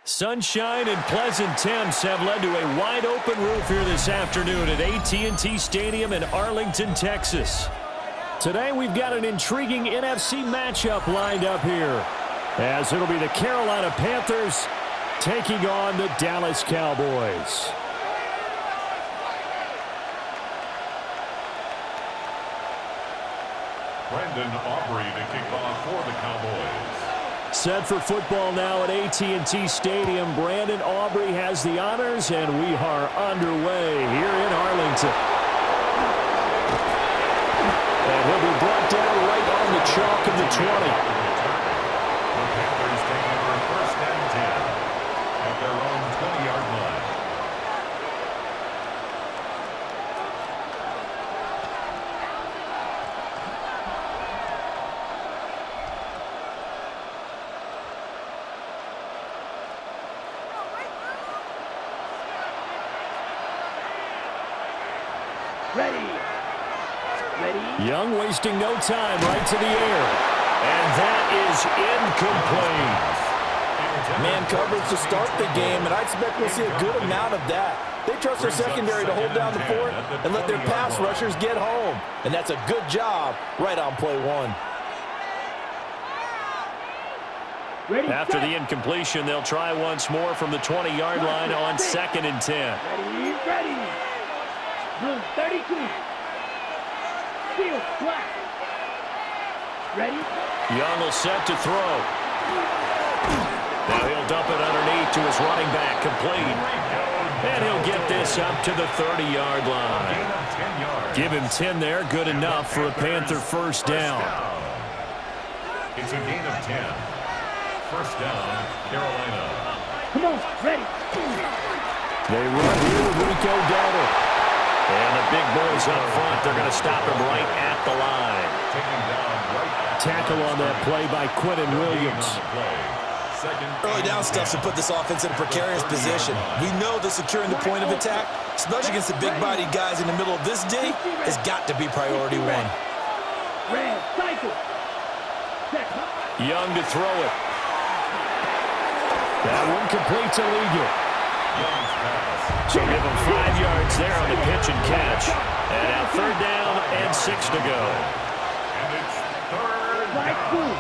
Sunshine and pleasant temps have led to a wide-open roof here this afternoon at AT&T Stadium in Arlington, Texas. Today we've got an intriguing NFC matchup lined up here, as it'll be the Carolina Panthers taking on the Dallas Cowboys. Brandon Aubrey to kick off for the Cowboys. Set for football now at AT&T Stadium. Brandon Aubrey has the honors, and we are underway here in Arlington. And he'll be brought down right on the chalk of the 20. The Panthers take over first and 10 at their own 20-yard line. Young wasting no time, right to the air. And that is incomplete. Man coverage to start the game, and I expect we'll see a good amount of that. They trust their secondary to hold down the fort and let their pass rushers get home. And that's a good job right on play one. After the incompletion, they'll try once more from the 20-yard line on 2nd and 10. Ready. Blue 32. Field flat. Ready? Young will set to throw. Now he'll dump it underneath to his running back, complete. And he'll get this up to the 30-yard line. Give him 10 there, good enough for a Panther first down. It's a gain of 10. First down, Carolina. Come on, ready. They run here with Rico Dowdle. And the big boys up front, they're going to stop him right at the line. Tackle on that play by Quentin Williams. Early down stuff to put this offense in a precarious position. We know that securing the point of attack, especially against the big-bodied guys in the middle of this D, has got to be priority one. Red, cycle. Young to throw it. That one completes illegal. So give him 5 yards there on the pitch and catch. And now 3rd down and 6 to go. And it's 3rd down. Blue.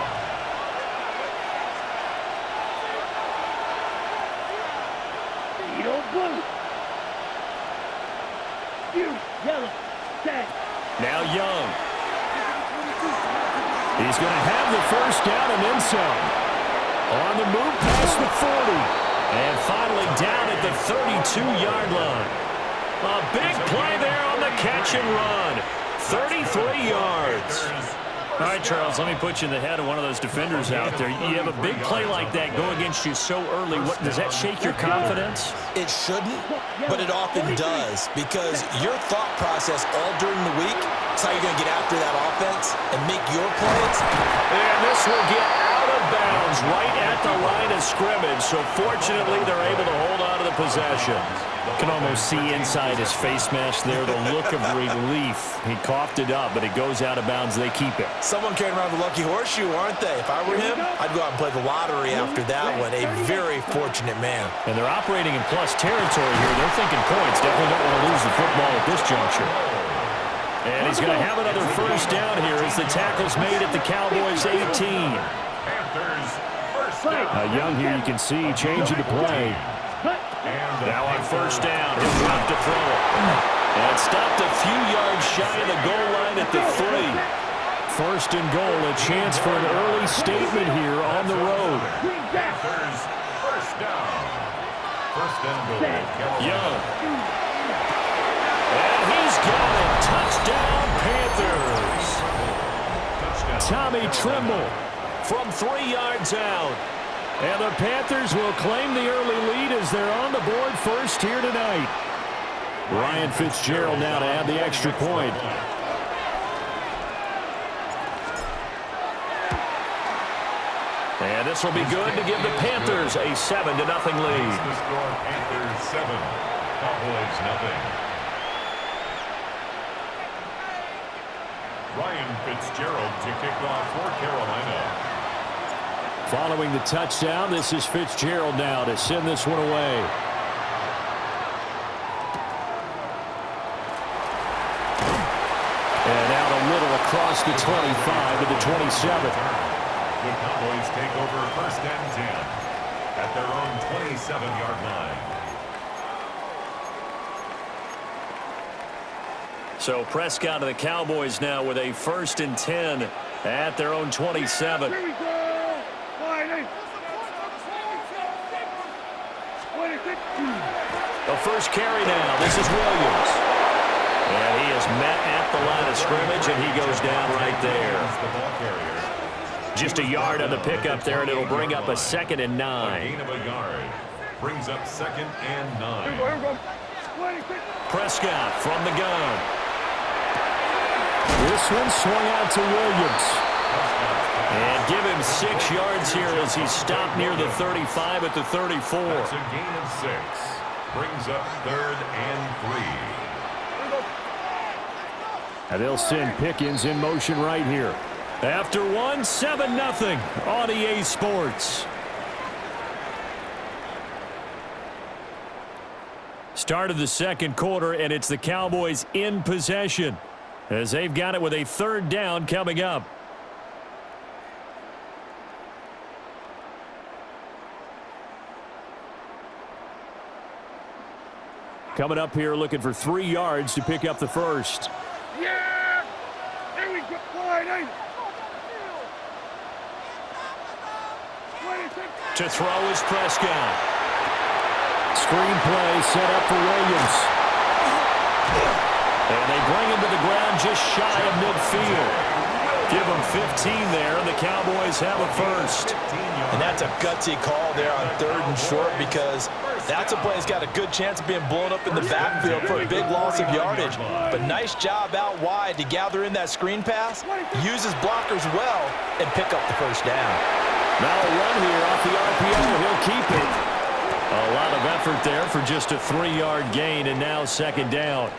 Yellow. Tag. Now Young. He's going to have the first down and then some. On the move past the 40. And finally down at the 32-yard line. A big play there on the catch and run. 33 yards. All right, Charles, let me put you in the head of one of those defenders out there. You have a big play like that go against you so early. Does that shake your confidence? It shouldn't, but it often does, because your thought process all during the week is how you're going to get after that offense and make your plays. And this will get out of bounds right at the line of scrimmage. So fortunately, they're able to hold on to the possession. Can almost see inside his face mask there the look of relief. He coughed it up, but it goes out of bounds. They keep it. Someone carrying around the lucky horseshoe, aren't they? If I were him, I'd go out and play the lottery after that one. A very fortunate man. And they're operating in plus territory here. They're thinking points. Definitely don't want to lose the football at this juncture. And he's going to have another first down here as the tackle's made at the Cowboys' 18. Panthers first down. Young here, you can see, changing the play. Now on first down, he'll drop to throw it. And stopped a few yards shy of the goal line at the 3. First and goal, a chance for an early statement here on the road. Panthers first down. First and goal. Young. And he's got it. Touchdown, Panthers. Tommy Tremble from 3 yards out. And the Panthers will claim the early lead as they're on the board first here tonight. Ryan Fitzgerald now to add the extra point. And this will be good to give the Panthers a 7-0 lead. The score, Panthers 7, Cowboys 0. Ryan Fitzgerald to kick off for Carolina. Following the touchdown, this is Fitzgerald now to send this one away. And out a little across the 25 to the 27. The Cowboys take over 1st and 10 at their own 27-yard line. So Prescott of the Cowboys now with a 1st and 10 at their own 27. Here we go. The first carry now. This is Williams. And he is met at the line of scrimmage, and he goes down right there. The ball carrier. Just a yard on the pickup there, and it'll bring up a 2nd and 9. A gain of a yard. Brings up 2nd and 9. Prescott from the gun. This one swung out to Williams. And give him 6 yards here as he stopped near the 35 at the 34. That's a gain of 6. Brings up 3rd and 3. And they'll send Pickens in motion right here. After one, 7-0 on EA Sports. Start of the second quarter, and it's the Cowboys in possession as they've got it with a 3rd down coming up. Coming up here looking for 3 yards to pick up the first. Yeah! Here we go. To throw is Prescott. Screenplay set up for Williams. And they bring him to the ground just shy of midfield. Give him 15 there, and the Cowboys have a first. And that's a gutsy call there on 3rd and short, because that's a play that's got a good chance of being blown up in the backfield for a big loss of yardage. But nice job out wide to gather in that screen pass, use his blockers well, and pick up the first down. Now a run here off the RPO. He'll keep it. A lot of effort there for just a 3-yard gain, and now 2nd down.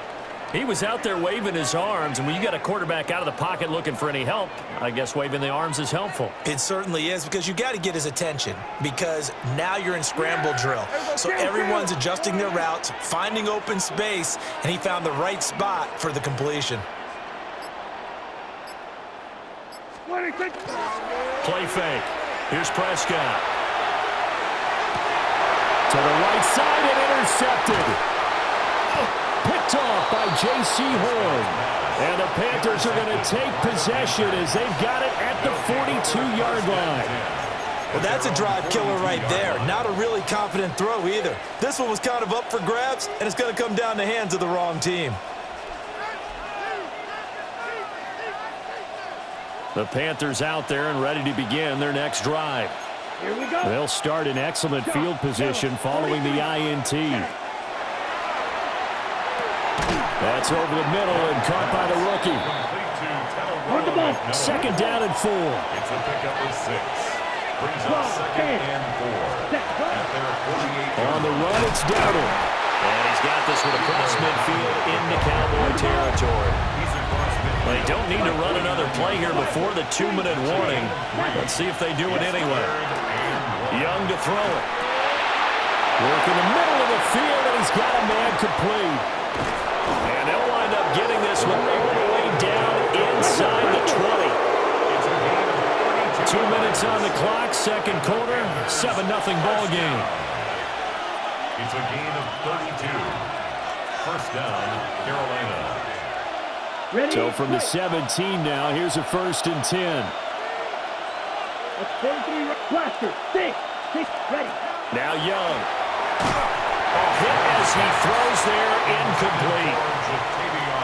He was out there waving his arms, and when you got a quarterback out of the pocket looking for any help, I guess waving the arms is helpful. It certainly is, because you got to get his attention, because now you're in scramble drill. So everyone's adjusting their routes, finding open space, and he found the right spot for the completion. Play fake. Here's Prescott. To the right side and intercepted. Picked off by J.C. Horn. And the Panthers are going to take possession as they've got it at the 42-yard line. Well, that's a drive killer right there. Not a really confident throw either. This one was kind of up for grabs, and it's going to come down the hands of the wrong team. The Panthers out there and ready to begin their next drive. Here we go. They'll start in excellent field position following the INT. That's over the middle and caught by the rookie. 2nd down and 4. It's a pickup of 6. Brings up 2nd and 4. At their 48. On the run, it's Dowdle. And he's got this one across midfield into Cowboy territory. They don't need to run another play here before the 2-minute warning. Let's see if they do it anyway. Young to throw it. Work in the middle of the field, and he's got a man complete. And they'll wind up getting this one all the way down inside the 20. 2 minutes on the clock, second quarter, 7-0 ball game. It's a gain of 32. 1st down, Carolina. Ready? So from the 17 now, here's a 1st and 10. That's 43. Blaster. 6. Ready. Now Young. A hit as he throws there, incomplete.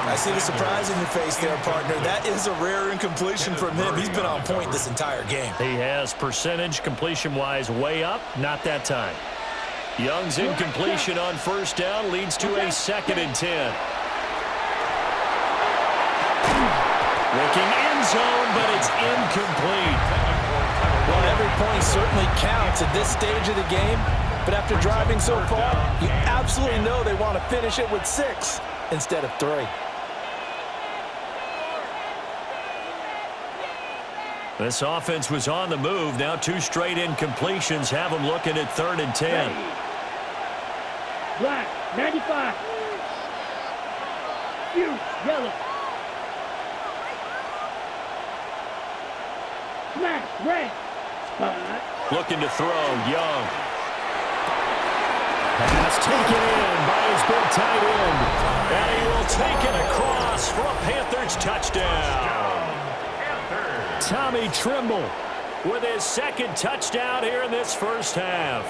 I see the surprise in your face there, partner. That is a rare incompletion from him. He's been on point this entire game. He has percentage completion-wise way up, not that time. Young's incompletion on 1st down leads to a 2nd and 10. Looking end zone, but it's incomplete. Well, every point certainly counts at this stage of the game, but after driving so far, you absolutely know they want to finish it with 6 instead of 3. This offense was on the move. Now 2 straight incompletions have them looking at 3rd and 10. Black, 95. Huge, yellow. Smash, red. Spot. Looking to throw, Young. Pass taken in by his big tight end. And he will take it across for a Panthers touchdown. Tommy Trimble with his 2nd touchdown here in this first half.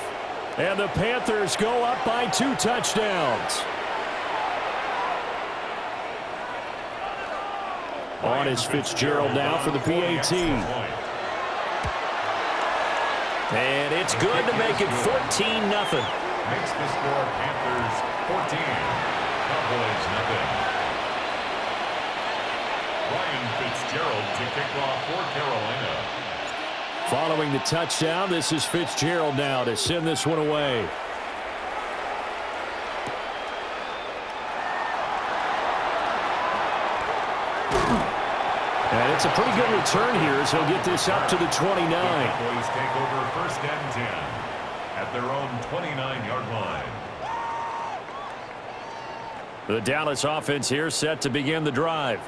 And the Panthers go up by 2 touchdowns. On is Fitzgerald now for the PAT. And it's good to make it 14-0. Makes the score Panthers 14, Cowboys nothing. Ryan Fitzgerald to kick off for Carolina. Following the touchdown, this is Fitzgerald now to send this one away. And it's a pretty good return here as he'll get this up to the 29. Cowboys take over 1st and 10 at their own 29-yard line. The Dallas offense here set to begin the drive.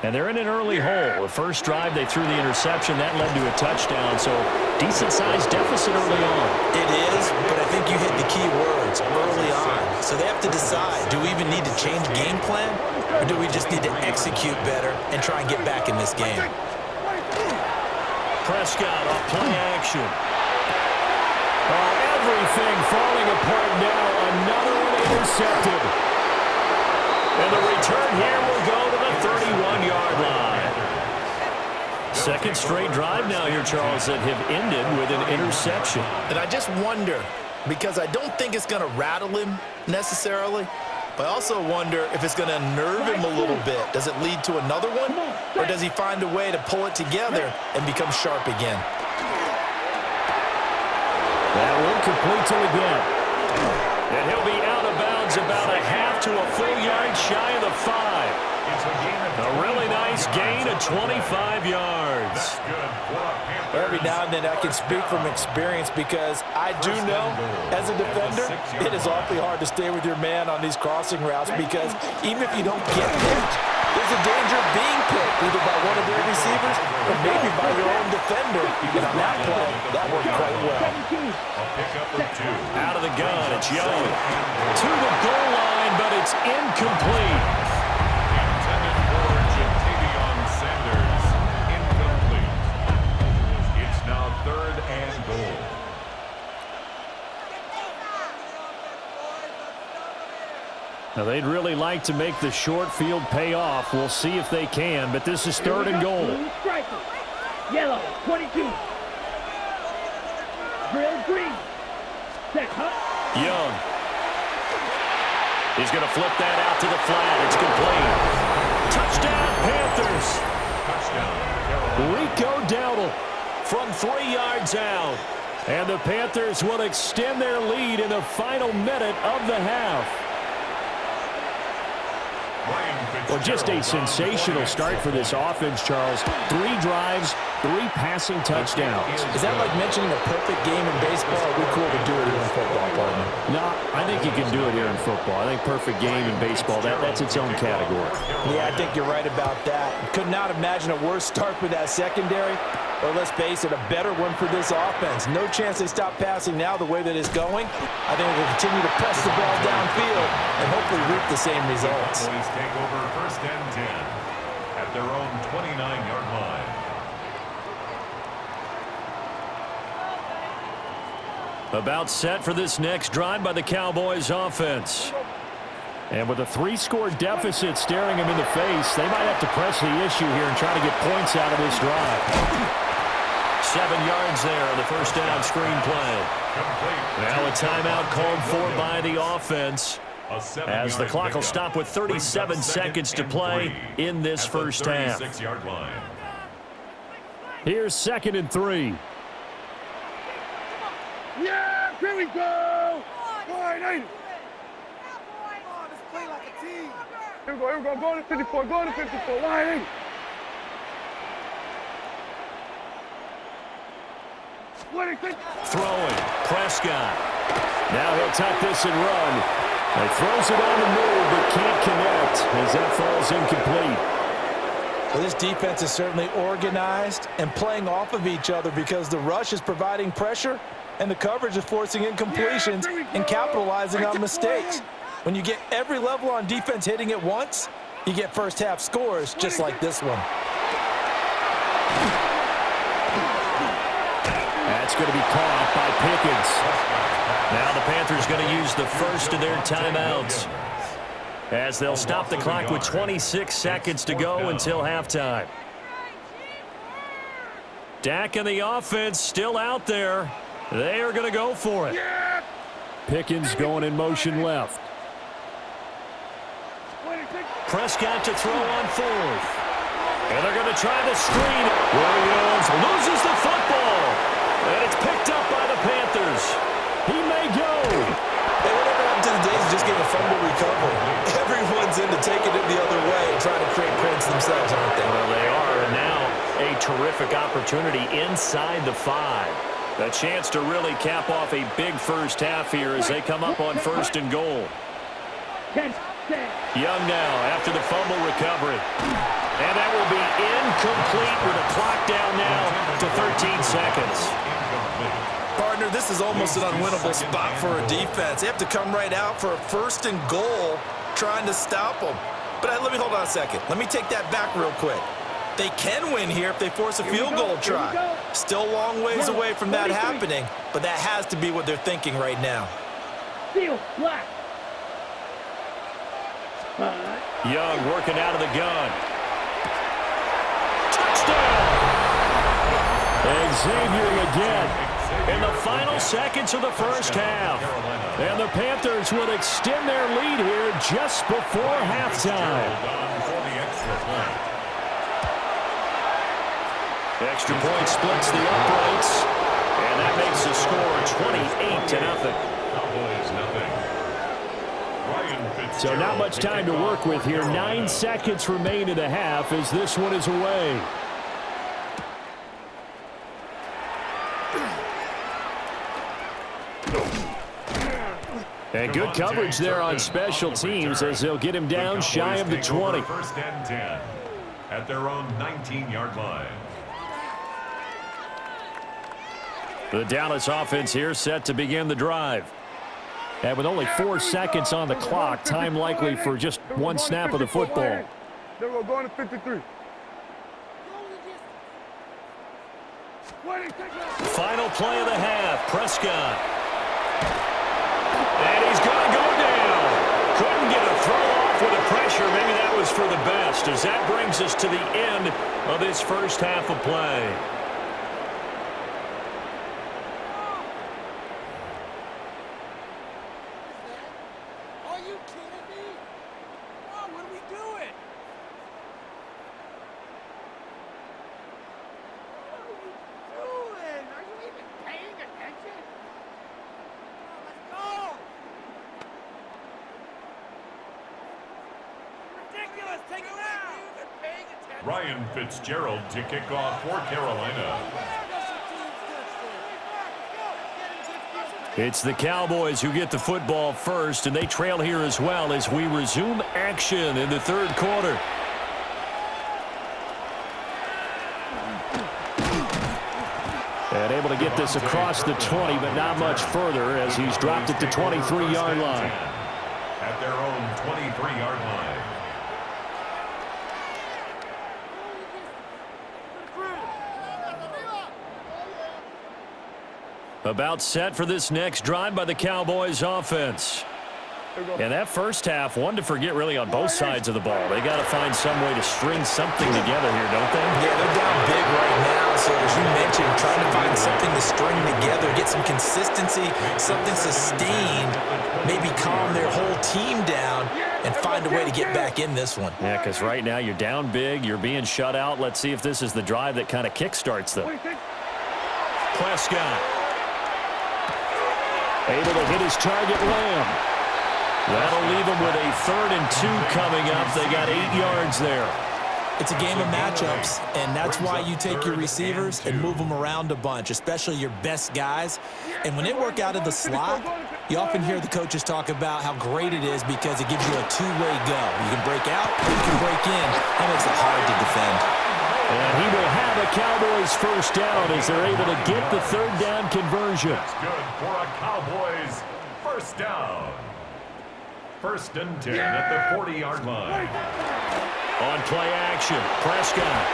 And they're in an early hole. The first drive, they threw the interception. That led to a touchdown, so decent-sized deficit early on. It is, but I think you hit the key words, early on. So they have to decide, do we even need to change game plan, or do we just need to execute better and try and get back in this game? Prescott off play action. Oh, everything falling apart now. Another one intercepted. And the return here will go to the 31-yard line. 2nd straight drive now here, Charles, that have ended with an interception. And I just wonder, because I don't think it's going to rattle him necessarily, but I also wonder if it's going to unnerve him a little bit. Does it lead to another one, or does he find a way to pull it together and become sharp again? That will complete to again. And he'll be out of bounds about a half to a full yard shy of the 5. A really nice gain of 25 yards. Every now and then I can speak from experience because I do know, as a defender, it is awfully hard to stay with your man on these crossing routes because even if you don't get picked, there's a danger of being picked either by one of their receivers or maybe by your own defender. And on that play, that worked quite well. Out of the gun, it's Young. To the goal line, but it's incomplete. Intended for Jatavion Sanders. Incomplete. It's now 3rd and goal. Now, they'd really like to make the short field pay off. We'll see if they can, but this is 3rd and goal. Yellow, 22. Drill green. Set, huh? Young. He's going to flip that out to the flat. It's complete. Touchdown, Panthers. Touchdown, Rico Dowdle from 3 yards out. And the Panthers will extend their lead in the final minute of the half. Well, just a sensational start for this offense, Charles. 3 drives, 3 passing touchdowns. Is that like mentioning a perfect game in baseball? Or are we cool to do it here in football, partner? No, I think you can do it here in football. I think perfect game in baseball, that's its own category. Yeah, I think you're right about that. Could not imagine a worse start for that secondary. Or let's face it, a better one for this offense. No chance they stop passing now the way that it's going. I think we'll continue to press the ball downfield and hopefully reap the same results. Cowboys take over 1st and 10 at their own 29-yard line. About set for this next drive by the Cowboys offense. And with a 3-score deficit staring them in the face, they might have to press the issue here and try to get points out of this drive. 7 yards there on the first down screen play. Now a timeout called for by the offense as the clock will stop with 37 seconds to play in this first half. Here's 2nd and 3. Yeah, here we go. Line 8. Here we go, go to 54, go to 54, line 8. Throwing. Prescott. Now he'll tuck this and run. He throws it on the move, but can't connect as that falls incomplete. Well, this defense is certainly organized and playing off of each other because the rush is providing pressure and the coverage is forcing incompletions and capitalizing on mistakes. When you get every level on defense hitting at once, you get first half scores just like this one. That's going to be caught by Pickens. Now the Panthers going to use the first of their timeouts as they'll stop the clock with 26 seconds to go until halftime. Dak and the offense still out there. They are going to go for it. Pickens going in motion left. Prescott to throw on fourth. And they're going to try the screen. Williams loses the football. And it's picked up by the Panthers. He may go. Hey, whatever happened to the days of just getting a fumble recovery? Everyone's into taking it the other way and trying to create points themselves, aren't they? Well, they are. And now a terrific opportunity inside the 5. A chance to really cap off a big first half here as they come up on first and goal. Young now after the fumble recovery. And that will be incomplete with a clock down now to 13 seconds. Partner, this is almost an unwinnable spot for a defense. They have to come right out for a first and goal trying to stop them. But let me hold on a second. Let me take that back real quick. They can win here if they force a field goal try. Still a long ways away from that happening, but that has to be what they're thinking right now. Young working out of the gun. Touchdown! Xavier again in the final seconds of the first half. And the Panthers will extend their lead here just before halftime. Extra point splits the uprights, and that makes the score 28-0. So not much time to work with here. 9 seconds remain in the half as this one is away. And good coverage there on special teams as they'll get him down shy of the 20. First and 10 at their own 19-yard line. The Dallas offense here set to begin the drive. And with only 4 seconds on the clock, time likely for just one snap of the football. Then we're going to 53. Final play of the half, Prescott. And he's going to go down. Couldn't get a throw off with the pressure. Maybe that was for the best as that brings us to the end of this first half of play. Ryan Fitzgerald to kick off for Carolina. It's the Cowboys who get the football first, and they trail here as well as we resume action in the third quarter. And able to get this across the 20, but not much further as he's dropped at the 23-yard line. At their own 23-yard line. About set for this next drive by the Cowboys offense. And that first half, one to forget really on both sides of the ball. They got to find some way to string something together here, don't they? Yeah, they're down big right now. So as you mentioned, trying to find something to string together, get some consistency, something sustained, maybe calm their whole team down and find a way to get back in this one. Yeah, because right now you're down big, you're being shut out. Let's see if this is the drive that kind of kickstarts them. Prescott. Able to hit his target, Lamb. That'll leave them with a 3rd and 2 coming up. They got 8 yards there. It's a game of matchups, and that's why you take your receivers and move them around a bunch, especially your best guys. And when they work out of the slot, you often hear the coaches talk about how great it is because it gives you a two-way go. You can break out, or you can break in. That makes it hard to defend. And he will have a Cowboys first down as they're able to get the third down conversion. That's good for a Cowboys first down. First and 10 at the 40-yard line. On play action, Prescott.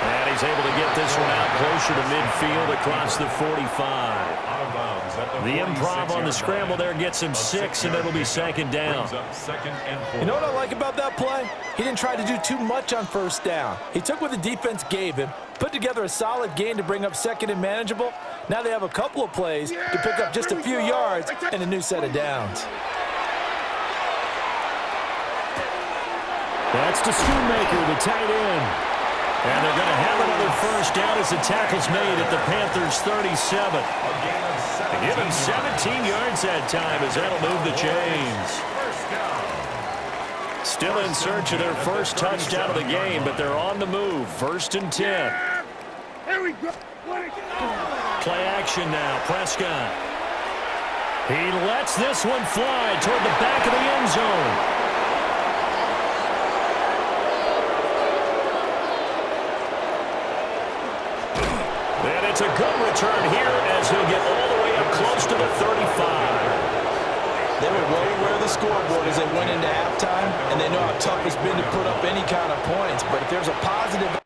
And he's able to get this one out closer to midfield across the 45. Out of bounds at the The improv on the scramble there gets him 6, and it'll be second down. Second and 4. You know what I like about that play? He didn't try to do too much on first down. He took what the defense gave him, put together a solid gain to bring up second and manageable. Now they have a couple of plays to pick up just a few yards and a new set of downs. That's to Schoonmaker, the tight end. And they're going to have another first down as the tackle's made at the Panthers' 37. They give him 17 yards that time as that'll move the chains. Still in search of their first touchdown of the game, but they're on the move. First and 10. Here we go. Play action now, Prescott. He lets this one fly toward the back of the end zone. And it's a good return here as he'll get all the way up close to the 35. They were well aware of the scoreboard as they went into halftime, and they know how tough it's been to put up any kind of points. But if there's a positive...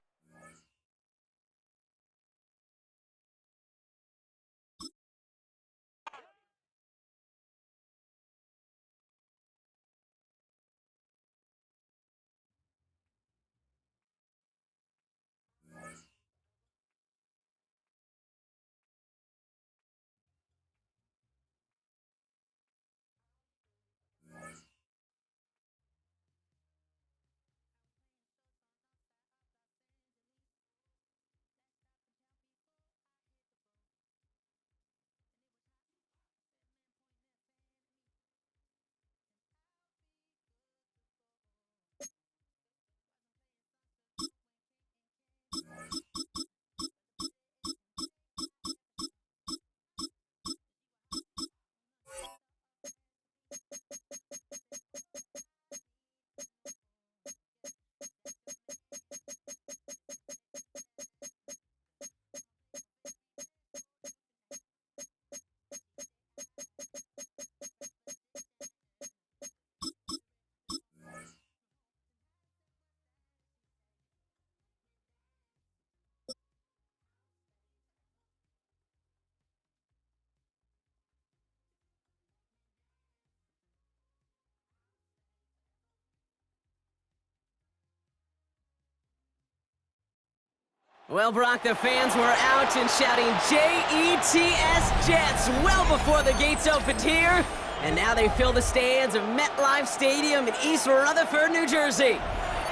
Well, Brock, the fans were out and shouting J-E-T-S Jets well before the gates opened here. And now they fill the stands of MetLife Stadium in East Rutherford, New Jersey.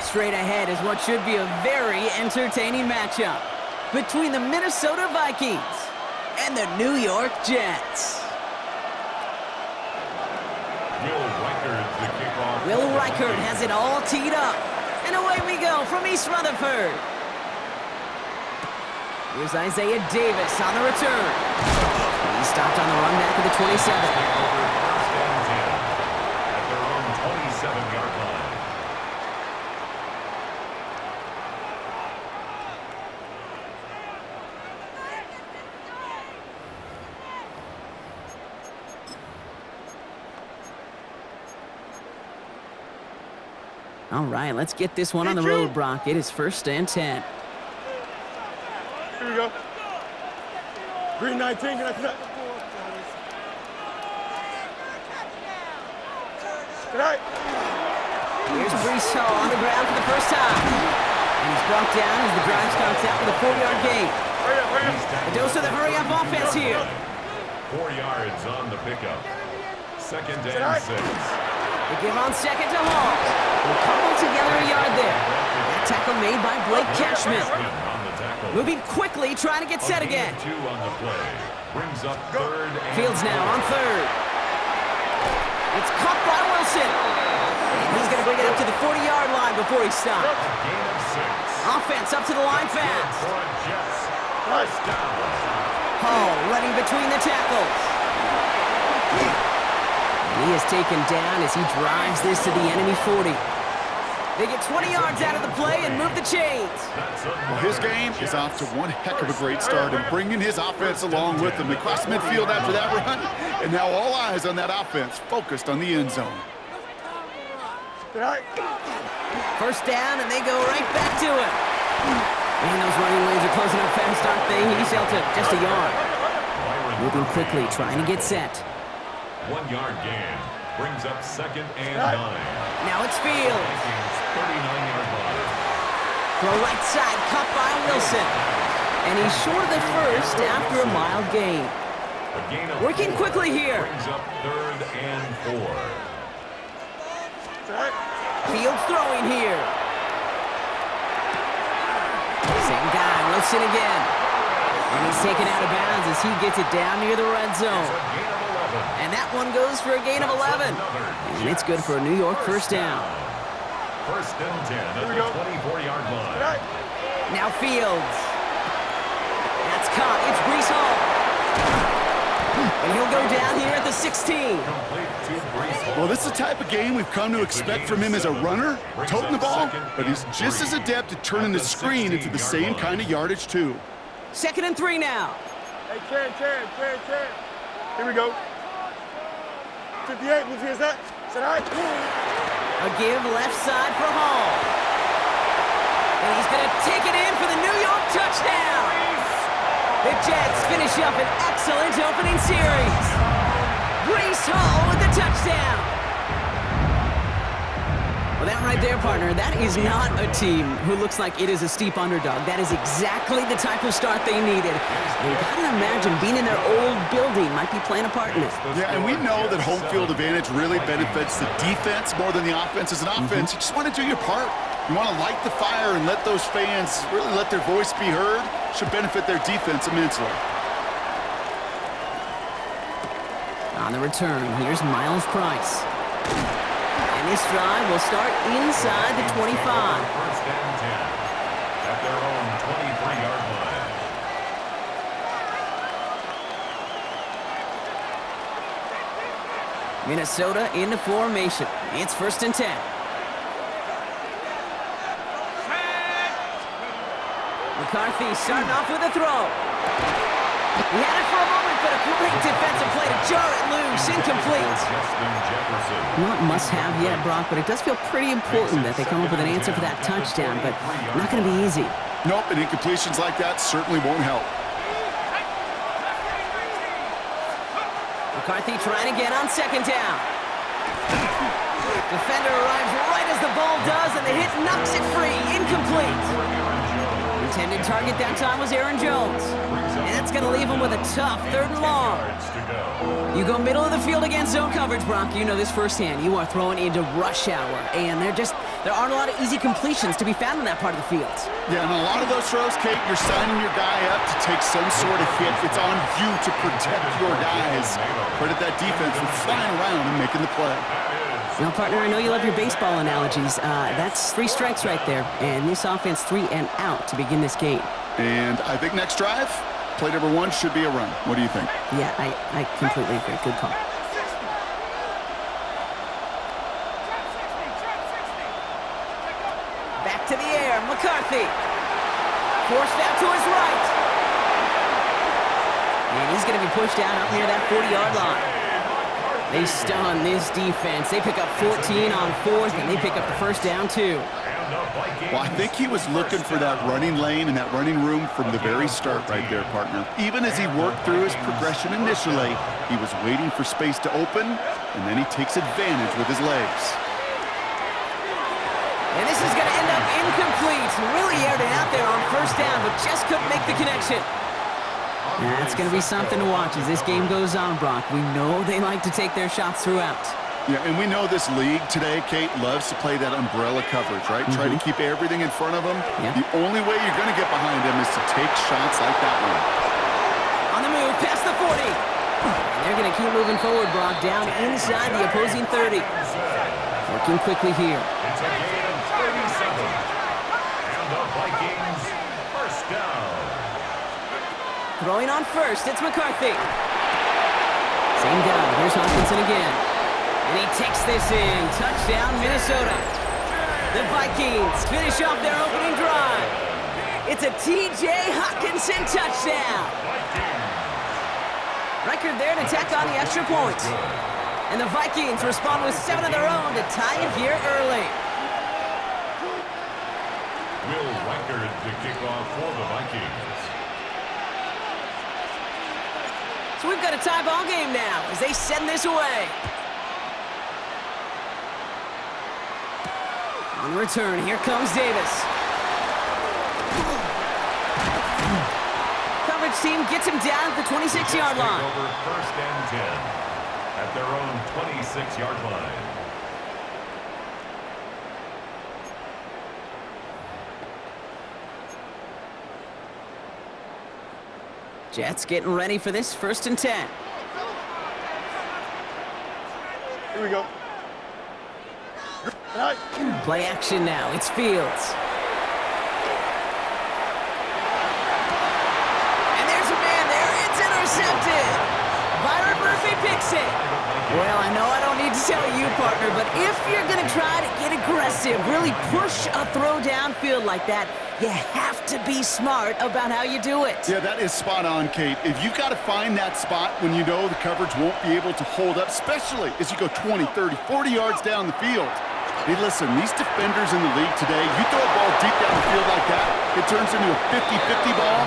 Straight ahead is what should be a very entertaining matchup between the Minnesota Vikings and the New York Jets. Will Reichard has it all teed up. And away we go from East Rutherford. Here's Isaiah Davis on the return. He stopped on the run back of the 27. At their own 27-yard line. All right, let's get this one on the road, Brock. It is first and 10. Here we go. Green 19, can I connect? Good night. Here's Brees Hall on the ground for the first time. And he's brought down as the drive starts out with a 4-yard gain. Hurry up, hurry up. A dose of the hurry-up offense here. 4 yards on the pickup. Second and 6. They give on second to Hall. We'll cobble together a yard there. That tackle made by Blake Cashman. Moving quickly, trying to get set again. 2 on the play. Brings up third. Fields now on third. It's caught by Wilson. He's going to bring it up to the 40-yard line before he stops. Gain of 6. Offense up to the line fast. For Jets. First down. Hall running between the tackles. And he is taken down as he drives this to the enemy 40. They get 20 yards out of the play and move the chains. Well, his game is off to one heck of a great start and bringing his offense along with him. Across midfield after that run, and now all eyes on that offense focused on the end zone. First down, and they go right back to it. Man, those running lanes are closing up fast, aren't they? He's held to just a yard. Moving quickly, trying to get set. 1 yard gain. Brings up 2nd and 9. Now it's Fields. 39-yard line. Throw right side, caught by Wilson. And he's short of the first after a mild gain. A gain of Working 4 quickly here. Brings up 3rd and 4. Fields throwing here. Same guy, Wilson again. And he's taken out of bounds as he gets it down near the red zone. Gain of 11. And that one goes for a gain of 11. And it's good for a New York first down. 1st and 10 at the 24-yard line. Now Fields. That's caught. It's Breece Hall. And he'll go down here at the 16. Complete to Breece Hall. Well, this is the type of game we've come to expect from him as a runner, toting the ball, but he's just as adept at turning the screen into the same kind of yardage, too. 2nd and 3 now. Hey, Cam. Here we go. 58, move here, set high. A give left side for Hall. And he's going to take it in for the New York touchdown. The Jets finish up an excellent opening series. Breece Hall with the touchdown. Well, that right there, partner, that is not a team who looks like it is a steep underdog. That is exactly the type of start they needed. And you gotta imagine being in their old building might be playing a part in it. Yeah, and we know that home field advantage really benefits the defense more than the offense. As an offense, you just want to do your part. You want to light the fire and let those fans really let their voice be heard. Should benefit their defense immensely. On the return, here's Miles Price. And this drive will start inside the 25. 1st and 10 at their own 23-yard line. Minnesota into formation. It's 1st and 10. McCarthy starting off with a throw. He had it for a moment, but a great defensive play to jar it loose. Incomplete. Justin Jefferson. Not must-have yet, Brock, but it does feel pretty important that they come up with an answer for that touchdown, but not going to be easy. Nope, and incompletions like that certainly won't help. McCarthy trying again on 2nd down. Defender arrives right as the ball does, and the hit knocks it free. Incomplete. Intended target that time was Aaron Jones. And that's going to leave him with a tough 3rd and long. You go middle of the field against zone coverage, Brock. You know this firsthand. You are throwing into rush hour, and there aren't a lot of easy completions to be found in that part of the field. Yeah, and a lot of those throws, Kate, you're signing your guy up to take some sort of hit. It's on you to protect your guys. Credit that defense for flying around and making the play. Now, partner, I know you love your baseball analogies. That's 3 strikes right there, and this offense 3 and out to begin this game. And I think next drive, play number 1 should be a run. What do you think? Yeah, I completely agree. Good call. Back to the air, McCarthy. Forced out to his right. And he's going to be pushed out up near that 40-yard line. They stun this defense. They pick up 14 on 4th, and they pick up the first down, too. Well, I think he was looking for that running lane and that running room from the very start right there, partner. Even as he worked through his progression initially, he was waiting for space to open, and then he takes advantage with his legs. And this is going to end up incomplete. Really aired it out there on 1st down, but just couldn't make the connection. That's going to be something to watch as this game goes on, Brock. We know they like to take their shots throughout. Yeah, and we know this league today, Kate, loves to play that umbrella coverage, right? Try to keep everything in front of them. Yeah. The only way you're going to get behind them is to take shots like that one. On the move, past the 40. And they're going to keep moving forward, Brock, down inside the opposing 30. Working quickly here. It's a gain of 37. And the Vikings first down. Throwing on first, it's McCarthy. Same guy, here's Hawkinson again. And he takes this in. Touchdown, Minnesota. The Vikings finish off their opening drive. It's a T.J. Hawkinson touchdown. Record there to tack on the extra point. And the Vikings respond with 7 of their own to tie it here early. Will Reichard to kick off for the Vikings. So we've got a tie ball game now as they send this away. On the return, here comes Davis. Coverage team gets him down at the 26-yard line. Over first and 10 at their own 26-yard line. Jets getting ready for this 1st and 10. Here we go. Play action now. It's Fields. And there's a man there. It's intercepted. Byron Murphy picks it. Well, I know I don't need to tell you, partner, but if you're going to try to get aggressive, really push a throw downfield like that, you have to be smart about how you do it. Yeah, that is spot on, Kate. If you've got to find that spot when you know the coverage won't be able to hold up, especially as you go 20, 30, 40 yards down the field. Hey, listen, these defenders in the league today, you throw a ball deep down the field like that, it turns into a 50-50 ball.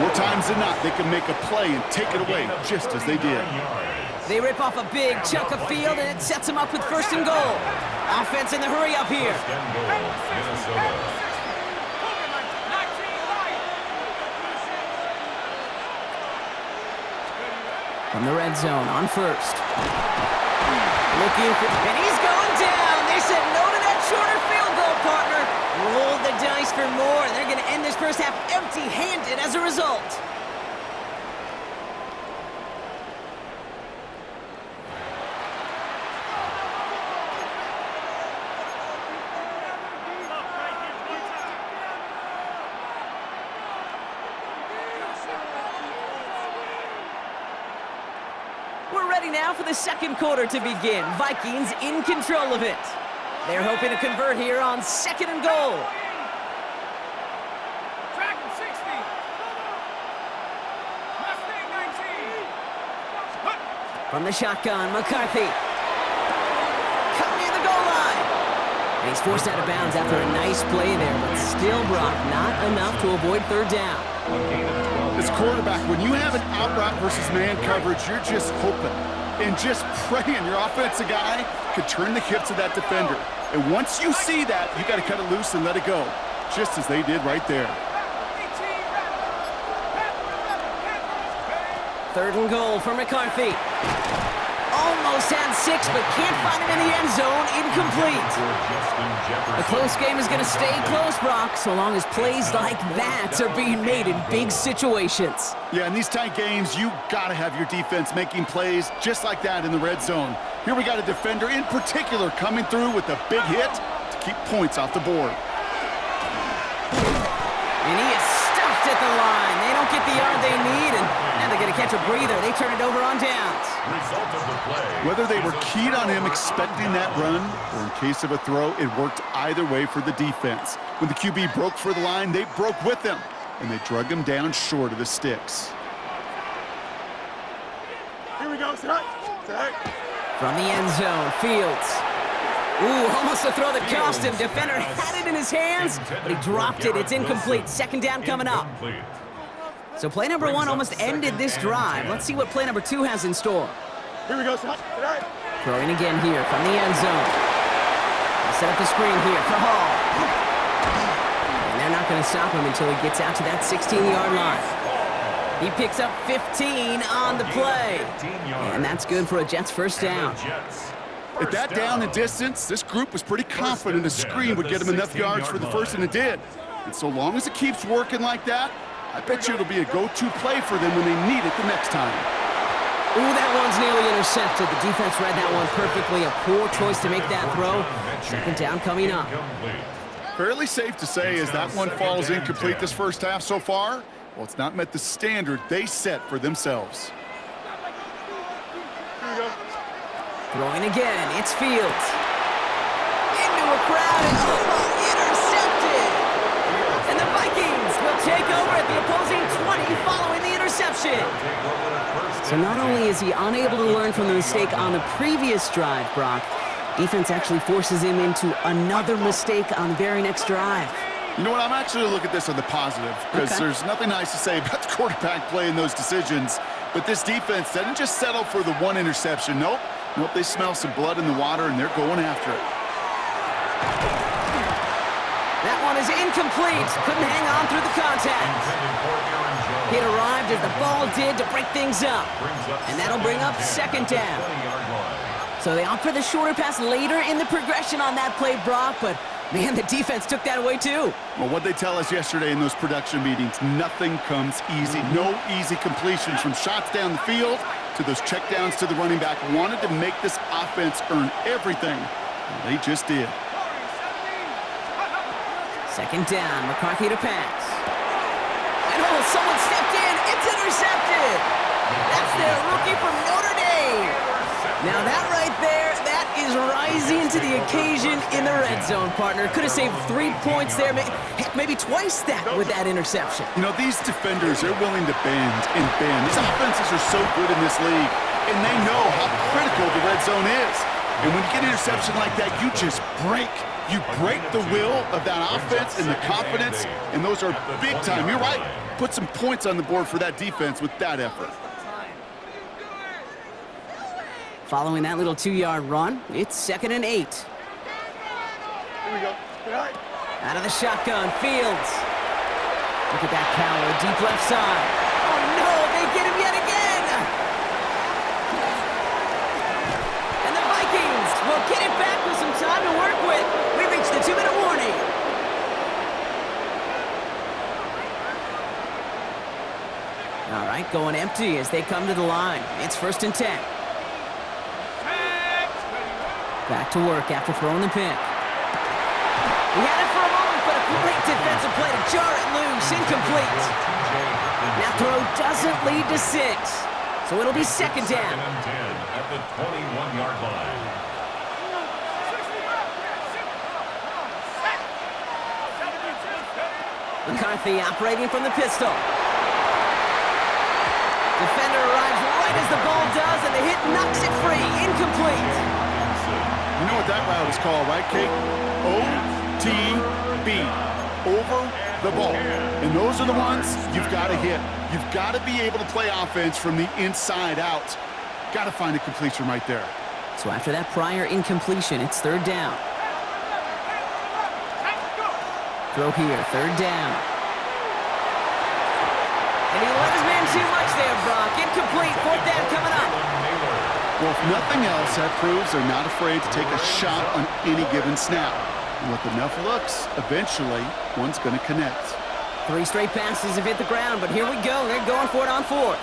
More times than not, they can make a play and take it away just as they did. They rip off a big chunk of field, and it sets them up with 1st and goal. Offense in the hurry up here. First and goal, Minnesota. From the red zone on first. Looking for, and he's going down. They said no to that shorter field goal, partner. Roll the dice for more, and they're going to end this first half empty-handed as a result. We're ready now for the 2nd quarter to begin. Vikings in control of it. They're hoping to convert here on 2nd and goal. Dragon 60. Mustang 19. From the shotgun, McCarthy. Cut near the goal line. And he's forced out of bounds after a nice play there, but still, Brock, not enough to avoid 3rd down. As quarterback, when you have an out route versus man coverage, you're just hoping and just praying your offensive guy could turn the hips of that defender. And once you see that, you got to cut it loose and let it go, just as they did right there. 3rd and goal for McCarthy. Almost had 6, but can't find him in the end zone. Incomplete. The close game is going to stay close, Brock, so long as plays like that are being made in big situations. Yeah, in these tight games, you got to have your defense making plays just like that in the red zone. Here we got a defender in particular coming through with a big hit to keep points off the board. And he is stuffed at the line. They don't get the yard they need, and now they're going to catch a breather. They turn it over on downs. Result of the play. Whether they were keyed on him expecting that run, or in case of a throw, it worked either way for the defense. When the QB broke for the line, they broke with him, and they drug him down short of the sticks. Here we go. Set. From the end zone, Fields. Ooh, almost a throw that cost him. Defender had it in his hands, but he dropped it. It's incomplete. 2nd down coming up. So play number 1 almost ended this drive. Let's see what play number 2 has in store. Here we go. Set. Throwing again here from the end zone. They'll set up the screen here for Hall. And they're not going to stop him until he gets out to that 16-yard line. He picks up 15 on the play. And that's good for a Jets 1st down. At that down and distance, this group was pretty confident a screen would get him enough yards for the 1st, and it did. And so long as it keeps working like that, I bet you it'll be a go-to play for them when they need it the next time. Ooh, that one's nearly intercepted. The defense read that one perfectly. A poor choice to make that throw. Second down coming up. Fairly safe to say as that one falls incomplete this first half so far. Well, it's not met the standard they set for themselves. Throwing again, it's Fields. Into a crowd, and intercepted! And the Vikings will take over at the opposing 20 following the interception. So not only is he unable to learn from the mistake on the previous drive, Brock, defense actually forces him into another mistake on the very next drive. You know what? I'm actually going to look at this on the positive because there's nothing nice to say about the quarterback playing those decisions. But this defense doesn't just settle for the one interception. Nope, they smell some blood in the water, and they're going after it. That one is incomplete. Couldn't hang on through the contact. It arrived as the ball did to break things up. And that'll bring up second down. So they opt for the shorter pass later in the progression on that play, Brock, but man, the defense took that away too. Well, what they tell us yesterday in those production meetings, nothing comes easy. No easy completions from shots down the field to those checkdowns to the running back. Wanted to make this offense earn everything. And they just did. Second down, McCarthy to pass. And oh, someone stepped in. It's intercepted. That's their rookie from Notre Dame. Now that right there, that is rising to the occasion in the red zone, partner. Could have saved 3 points there, heck, maybe twice that with that interception. You know, these defenders, they're willing to bend and bend. These offenses are so good in this league, and they know how critical the red zone is. And when you get an interception like that, you just break. You break the will of that offense and the confidence, and those are big time. You're right. Put some points on the board for that defense with that effort. Following that little 2-yard run, it's 2nd and 8. Here we go. Out of the shotgun, Fields. Look at that power, deep left side. Oh no, they get him yet again! And the Vikings will get it back with some time to work with. We reached the 2-minute warning. All right, going empty as they come to the line. It's 1st and 10. Back to work after throwing the pick. He had it for a moment, but a great defensive play to jar it loose. Incomplete. That throw doesn't lead to 6. So it'll be 2nd down. At the 21-yard line. McCarthy operating from the pistol. Defender arrives right as the ball does, and the hit knocks it free. Incomplete. You know what that route is called, right, Kate? OTB, over the ball. And those are the ones you've got to hit. You've got to be able to play offense from the inside out. Got to find a completion right there. So after that prior incompletion, it's 3rd down. Throw here, 3rd down. And he let his man too much there, Brock. Incomplete, 4th down coming up. Well, if nothing else, that proves they're not afraid to take a shot on any given snap. And with enough looks, eventually, one's going to connect. 3 straight passes have hit the ground, but here we go. They're going for it on 4th.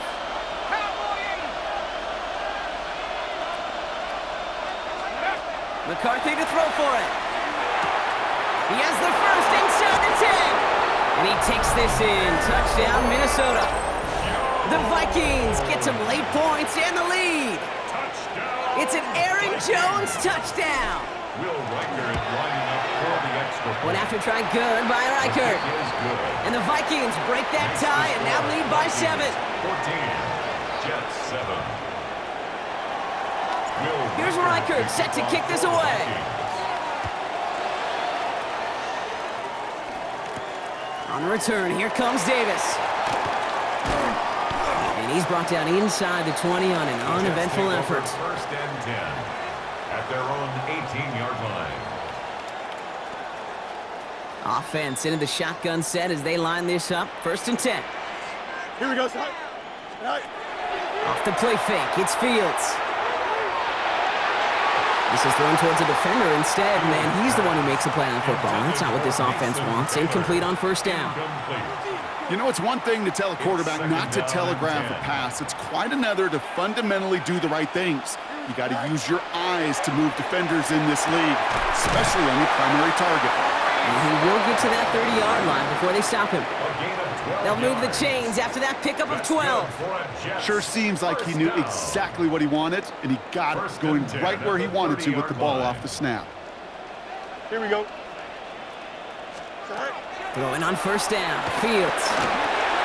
McCarthy to throw for it. He has the first inside the 10. And he takes this in. Touchdown, Minnesota. The Vikings get some late points and the lead. It's an Aaron Jones touchdown. Will Reichert lining up for the extra point. One after try, good by Reichert. And the Vikings break that tie and now lead by 7. 14, Jets 7. Here's Reichert set to kick this away. On the return, here comes Davis. And he's brought down inside the 20 on an uneventful effort. 1st and 10 at their own 18-yard line. Offense into the shotgun set as they line this up. 1st and 10. Here we go, son. Off the play fake, it's Fields. This is thrown towards a defender instead, and he's the one who makes a play on football. That's not what this offense wants. Incomplete on first down. You know, it's one thing to tell a quarterback not to telegraph a pass. It's quite another to fundamentally do the right things. You got to use your eyes to move defenders in this league, especially on your primary target. And he will get to that 30-yard line before they stop him. They'll move the chains after that pickup of 12. Sure seems like he knew exactly what he wanted, and he got it going right where he wanted to with the ball off the snap. Here we go. Throwing on first down. Fields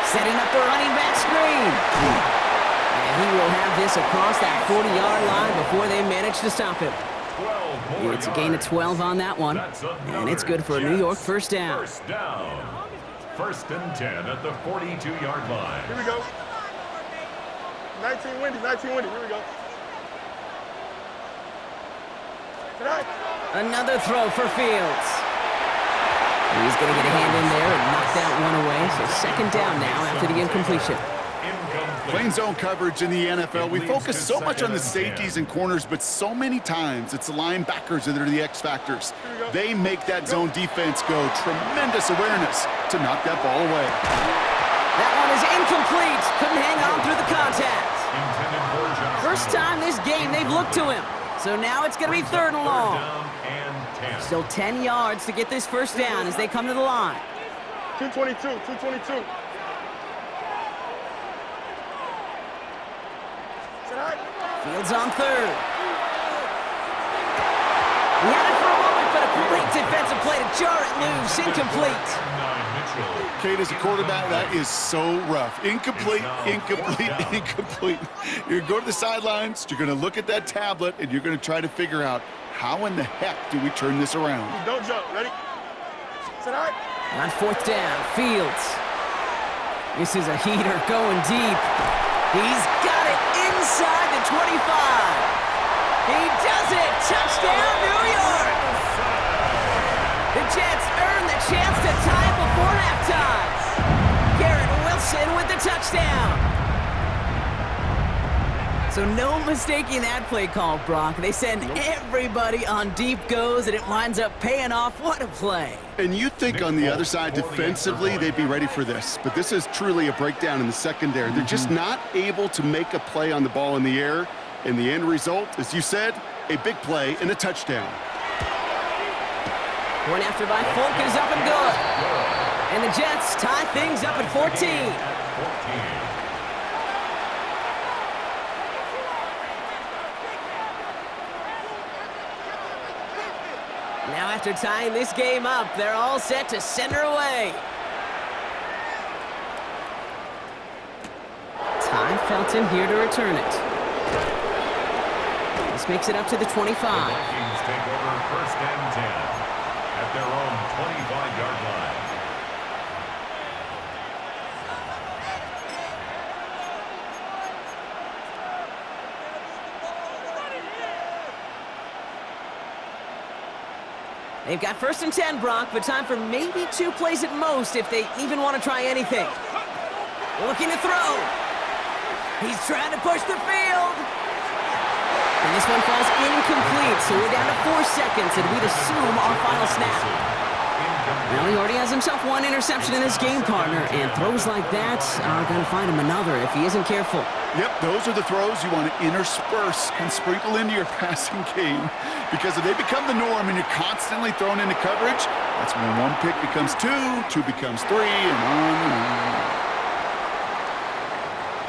setting up the running back screen. And he will have this across that 40-yard line before they manage to stop him. It's a gain of 12 on that one, and it's good for a New York first down. First and 10 at the 42-yard line. Here we go. 19 windy, 19 windy. Here we go. Another throw for Fields. He's going to get a hand in there and knock that one away. So second down now after the incompletion. Playing zone coverage in the NFL, we focus so much on the safeties and corners, but so many times it's the linebackers that are the X factors. They make that zone defense go. Tremendous awareness to knock that ball away. That one is incomplete. Couldn't hang on through the contact. First time this game they've looked to him. So now it's going to be third and long. Still 10 yards to get this first down as they come to the line. 222, 222. Fields on third. He had it for a moment, but a great defensive play to jar it loose. Incomplete. Kate, as a quarterback, that is so rough. Incomplete, incomplete, incomplete. You're going to go to the sidelines, you're going to look at that tablet, and you're going to try to figure out how in the heck do we turn this around. Don't jump. Ready? Sit high. On fourth down, Fields. This is a heater going deep. He's got it inside the 25. He does it. Touchdown, New York. The Jets earn the chance to tie it before halftime. Garrett Wilson with the touchdown. So no mistaking that play call, Brock. They send everybody on deep goes, and it winds up paying off. What a play. And you think on the other side defensively they'd be ready for this, but this is truly a breakdown in the secondary. They're just not able to make a play on the ball in the air, and the end result, as you said, a big play and a touchdown. Point after by Folk is up and good. And the Jets tie things up at 14. Now after tying this game up, they're all set to send her away. Ty Felton here to return it. This makes it up to the 25. The Vikings take over first and 10 at their own 25-yard line. They've got first and 10, Brock, but time for maybe 2 plays at most if they even want to try anything. Looking to throw. He's trying to push the field. And this one falls incomplete, so we're down to 4 seconds, and we'd assume our final snap. Well, he already has himself 1 interception in this game, partner, and throws like that are going to find him another if he isn't careful. Yep, those are the throws you want to intersperse and sprinkle into your passing game, because if they become the norm and you're constantly thrown into coverage, that's when 1 pick becomes 2, 2 becomes 3, and on and on.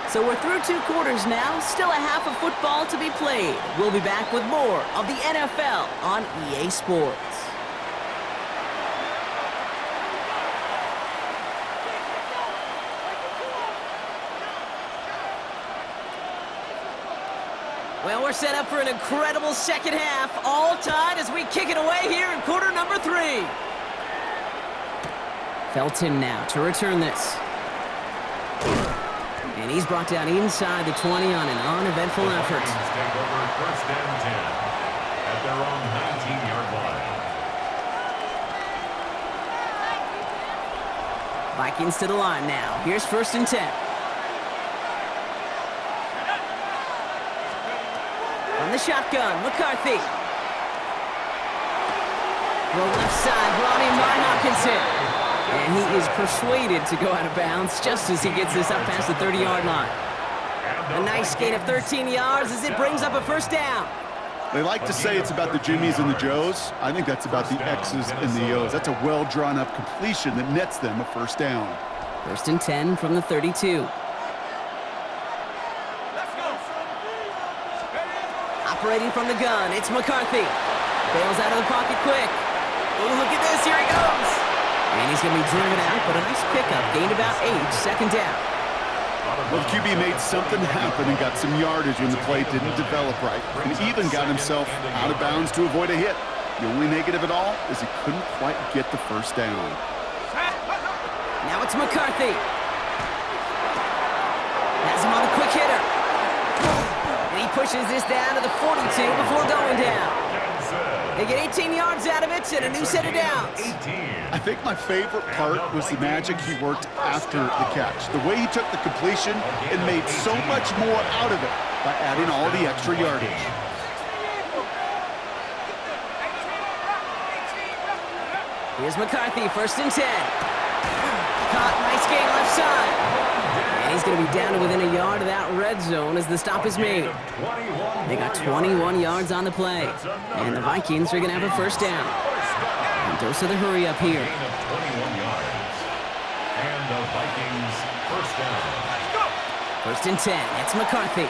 So we're through 2 quarters now, still a half of football to be played. We'll be back with more of the NFL on EA Sports. Well, we're set up for an incredible second half, all tied as we kick it away here in quarter number 3. Felton now to return this. And he's brought down inside the 20 on an uneventful effort. Take over first and 10 at their own 19-yard line. Vikings to the line now. Here's first and 10. From the shotgun, McCarthy. Throw left side, brought in by Hopkinson. And he is persuaded to go out of bounds just as he gets this up past the 30-yard line. A nice gain of 13 yards as it brings up a first down. They like to say it's about the Jimmies and the Joes. I think that's about the X's and the O's. That's a well-drawn-up completion that nets them a first down. 1st and 10 from the 32. Operating from the gun, it's McCarthy. Bails out of the pocket quick. Oh, look at this, here he goes. And he's going to be driven out, but a nice pickup. Gained about 8, 2nd down. Well, the QB made something happen and got some yardage when the play didn't develop right, and even got himself out of bounds to avoid a hit. The only negative at all is he couldn't quite get the first down. Now it's McCarthy. Has him on the quick hitter. And he pushes this down to the 42 before going down. They get 18 yards out of it and a new set of downs. I think my favorite part was the magic he worked after the catch. The way he took the completion and made so much more out of it by adding all the extra yardage. Here's McCarthy, 1st and 10. Caught, nice gain left side. And he's going to be down to within a yard of that red zone as the stop is made. They got 21 yards on the play. And the Vikings are going to have a first down. And dose of the hurry up here. 21 yards. And the Vikings first down. 1st and 10, it's McCarthy.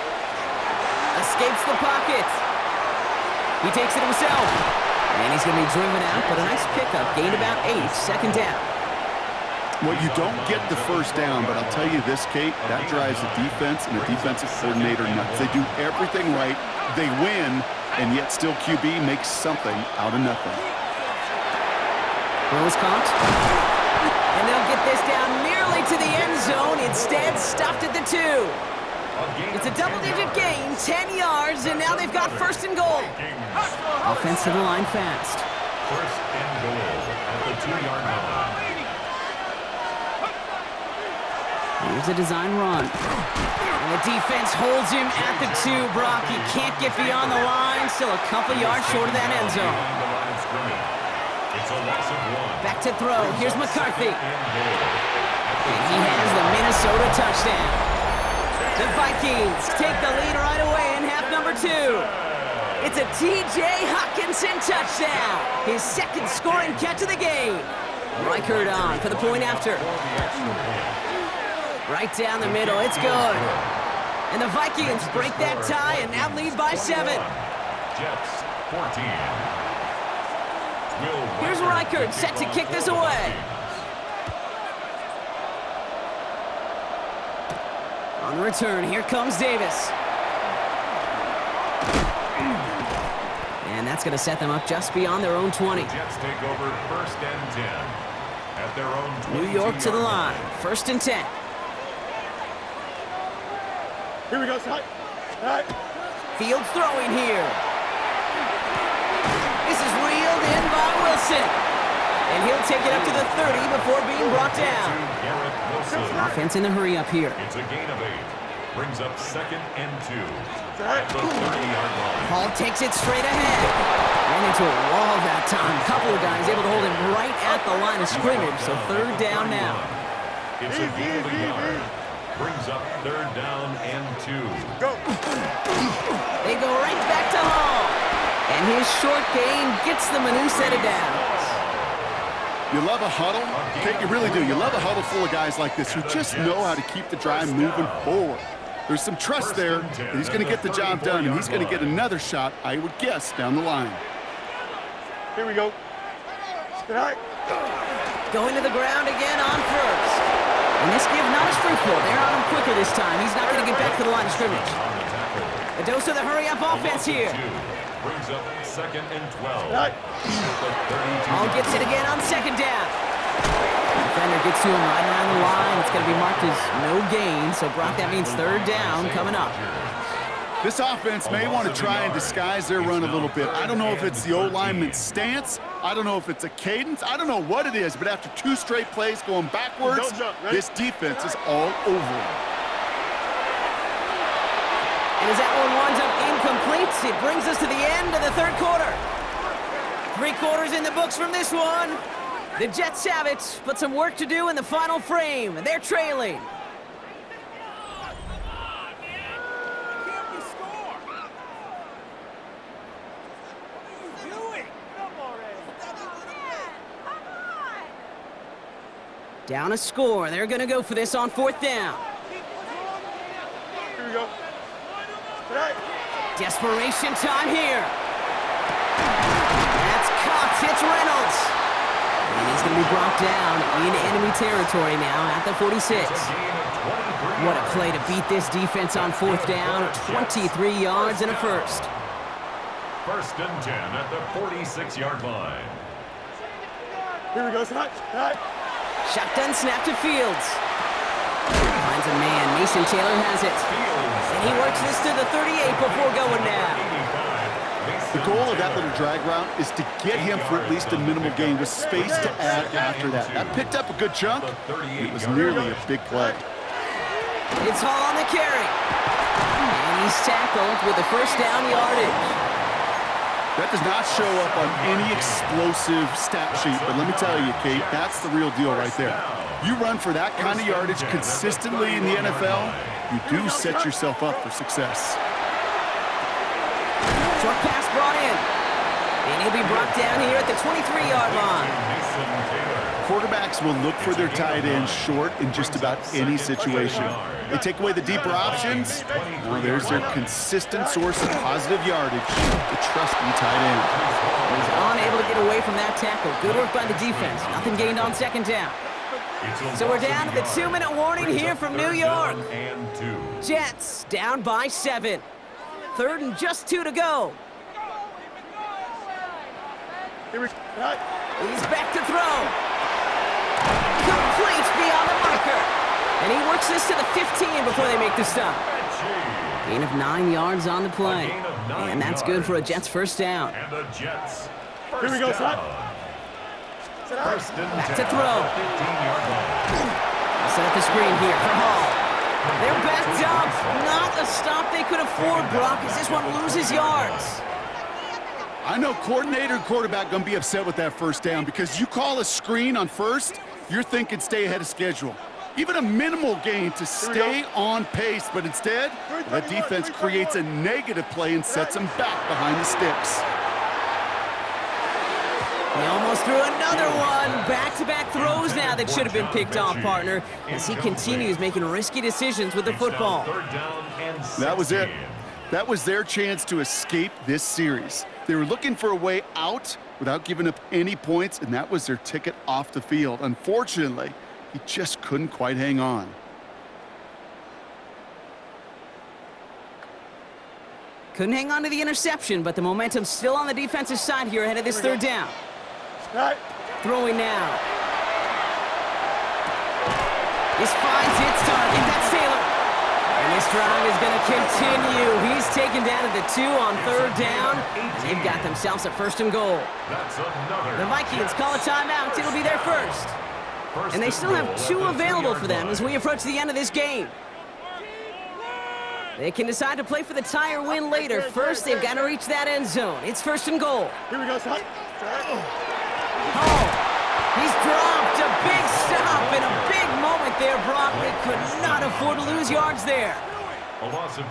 Escapes the pocket. He takes it himself. And he's going to be driven out, but a nice pickup. Gained about 8, 2nd down. Well, you don't get the first down, but I'll tell you this, Kate, that drives the defense and the defensive coordinator nuts. They do everything right, they win, and yet still QB makes something out of nothing. Throw is caught. And they'll get this down nearly to the end zone. Instead, stopped at the 2. It's a double-digit gain, 10 yards, and now they've got 1st and goal. Offense to the line fast. 1st and goal at the 2-yard line. Here's a design run. And the defense holds him at the 2, Brock. He can't get beyond the line. Still a couple yards short of that end zone. It's a loss of 1. Back to throw. Here's McCarthy. And he has the Minnesota touchdown. The Vikings take the lead right away in half number 2. It's a T.J. Hockenson touchdown. His 2nd scoring catch of the game. Reichert on for the point after. Right down the middle, it's good. And the Vikings break that tie and now lead by 7. Jets 14. Here's Reichert set to kick this away. On the return, here comes Davis. And that's going to set them up just beyond their own 20. Jets take over 1st and 10 at their own 20. New York to the line, 1st and 10. Here we go, side. All right. Fields throwing here. This is reeled in by Wilson. And he'll take it up to the 30 before being brought down. Offense in the hurry up here. It's a gain of 8. Brings up 2nd and 2 at the 30-yard line. Hall takes it straight ahead. Ran into a wall that time. A couple of guys able to hold him right at the line of scrimmage. So 3rd down now. It's a gain of a yard. Brings up 3rd down and 2. Go. They go right back to Hall. And his short gain gets them a new set of downs. You love a huddle? Kate, you really do. You love a huddle full of guys like this who just know how to keep the drive moving forward. There's some trust there that he's going to get the job done, and he's going to get another shot, I would guess, down the line. Here we go. All right. Going to the ground again on 1st. And this give not as fruitful. They're on him quicker this time. He's not going to get back to the line of scrimmage. A dose of the hurry-up offense here. Brings up 2nd and 12. All right. Hall gets it again on 2nd down. Defender gets to him right around the line. It's going to be marked as no gain. So, Brock, that means 3rd down coming up. This offense may want to try and disguise their run a little bit. I don't know if it's the O-lineman's stance. I don't know if it's a cadence. I don't know what it is, but after 2 straight plays going backwards, this defense is all over it. And as that one winds up incomplete, it brings us to the end of the 3rd quarter. 3 quarters in the books from this one. The Jets have it, but some work to do in the final frame. They're trailing. Down a score. They're going to go for this on 4th down. Here we go. Desperation time here. That's caught. It's Reynolds. And he's going to be brought down in enemy territory now at the 46. What a play to beat this defense on 4th down. 23 yards and a first. 1st and 10 at the 46-yard line. Here we go, Scott. Shotgun snap to Fields. Finds a man. Mason Taylor has it. And he works this to the 38 before going down. The goal of that little drag route is to get him for at least a minimal gain with space to add after that. That picked up a good chunk. It was nearly a big play. It's Hall on the carry. And he's tackled with the 1st down yardage. That does not show up on any explosive stat sheet, but let me tell you, Kate, that's the real deal right there. You run for that kind of yardage consistently in the NFL, you do set yourself up for success. Short pass brought in. And he'll be brought down here at the 23-yard line. Quarterbacks will look for their tight end short in just about any situation. They take away the deeper options. Well, there's their consistent source of positive yardage, the trusty tight end. He's unable to get away from that tackle. Good work by the defense. Nothing gained on 2nd down. So we're down to the 2-minute warning here from New York. Jets down by 7. 3rd and just 2 to go. He's back to throw. Complete beyond the marker. And he works this to the 15 before they make the stop. Gain of 9 yards on the play. And that's good for a Jets 1st down. And the Jets. Here we go, Scott. Back to throw. Set up the screen here for Hall. They're backed up. Not a stop they could afford, Brock, as this one loses yards. I know coordinator and quarterback going to be upset with that 1st down because you call a screen on 1st, you're thinking stay ahead of schedule. Even a minimal gain to stay on pace, but instead, that defense creates a negative play and sets them back behind the sticks. He almost threw another one. Back-to-back throws now that should have been picked off, partner, as he continues making risky decisions with the football. That was it. That was their chance to escape this series. They were looking for a way out without giving up any points, and that was their ticket off the field. Unfortunately, he just couldn't quite hang on. Couldn't hang on to the interception, but the momentum's still on the defensive side here ahead of this 3rd down. Throwing now. This finds its target. That's Taylor. And this drive is going to continue. He's taken down at the 2 on 3rd down. And they've got themselves a 1st and goal. The Vikings call a timeout. It'll be their 1st. And they still have 2 available for them as we approach the end of this game. They can decide to play for the tie or win later. First, they've got to reach that end zone. It's 1st and goal. Here we go, Scott. Oh, he's dropped a big stop in a big moment there, Brock. They could not afford to lose yards there.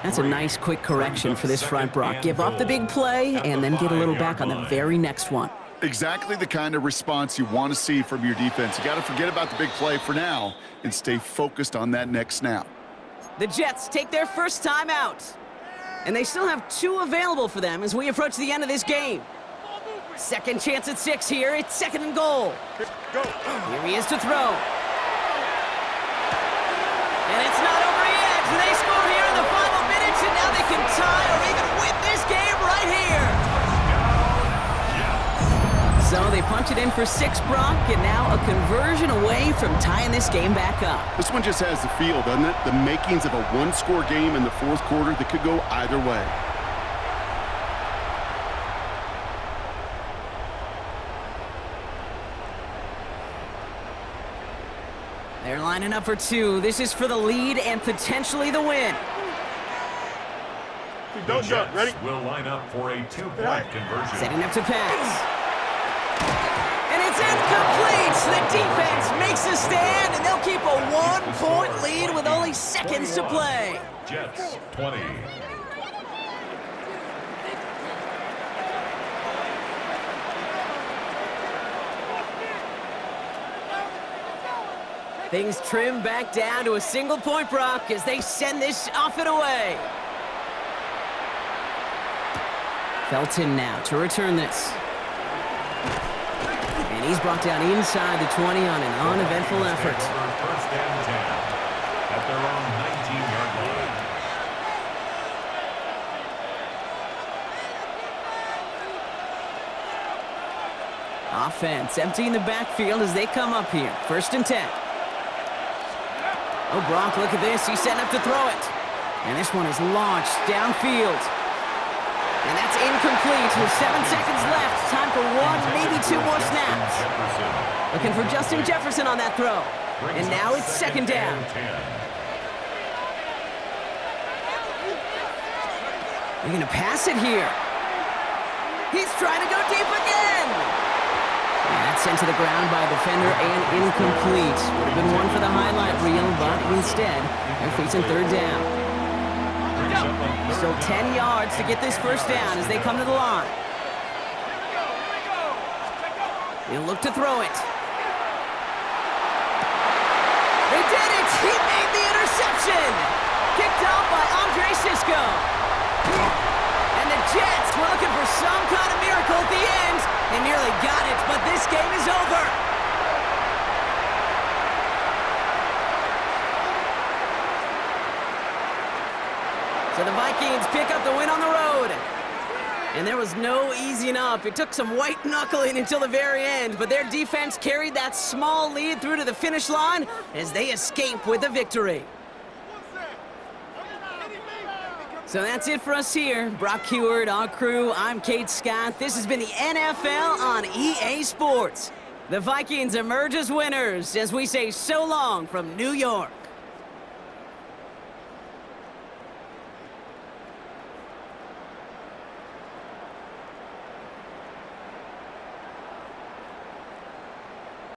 That's a nice quick correction for this front, Brock. Give up the big play and then get a little back on the very next one. Exactly the kind of response you want to see from your defense. You got to forget about the big play for now and stay focused on that next snap. The Jets take their 1st timeout. And they still have 2 available for them as we approach the end of this game. 2nd chance at 6 here. It's 2nd and goal. Here he is to throw. And it's not over yet. They score here in the final minutes, and now they can tie or even win this game right here. So they punch it in for 6, Brock, and now a conversion away from tying this game back up. This one just has the feel, doesn't it? The makings of a 1-score game in the 4th quarter that could go either way. They're lining up for 2. This is for the lead and potentially the win. Don't jump. Ready? Will line up for a 2-point conversion. Setting up to pass. The defense makes a stand, and they'll keep a 1-point lead with only seconds to play. Jets 20. Things trim back down to a single point, Brock, as they send this off and away. Felton now to return this. And he's brought down inside the 20 on an uneventful effort. First and 10 at their own 19-yard line. Offense emptying the backfield as they come up here. First and 10. Oh, Brock, look at this. He's setting up to throw it. And this one is launched downfield. And that's incomplete with 7 seconds left. Time for one, maybe two more snaps. Looking for Justin Jefferson on that throw. And now it's second down. They're going to pass it here. He's trying to go deep again. And that's sent to the ground by a defender and incomplete. Would have been one for the highlight reel, but instead, they're facing third down. Still 10 yards to get this first down as they come to the line. He'll look to throw it. They did it! He made the interception! Kicked off by Andre Sisco. And the Jets were looking for some kind of miracle at the end. They nearly got it, but this game is over. So the Vikings pick up the win on the road. And there was no easing up. It took some white knuckling until the very end, but their defense carried that small lead through to the finish line as they escape with the victory. So that's it for us here. Brock Heward, our crew, I'm Kate Scott. This has been the NFL on EA Sports. The Vikings emerge as winners as we say so long from New York.